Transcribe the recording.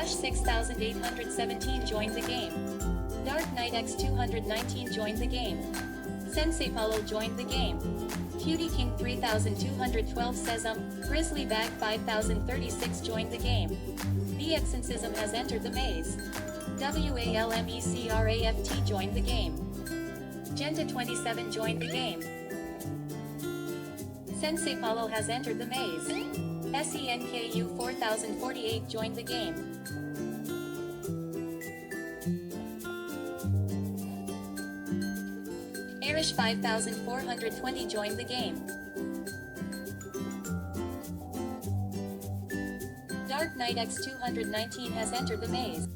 Ash6817 joined the game. Dark Knight X219 joined the game. Sensei Paulo joined the game. Cutie King 3212 says Grizzly Bag 5036 joined the game. BXensism has entered the maze. WALMECRAFT joined the game. Genta27 joined the game. Sensei Paulo has entered the maze. SENKU 4048 joined the game. Arish 5420 joined the game. Dark Knight X219 has entered the maze.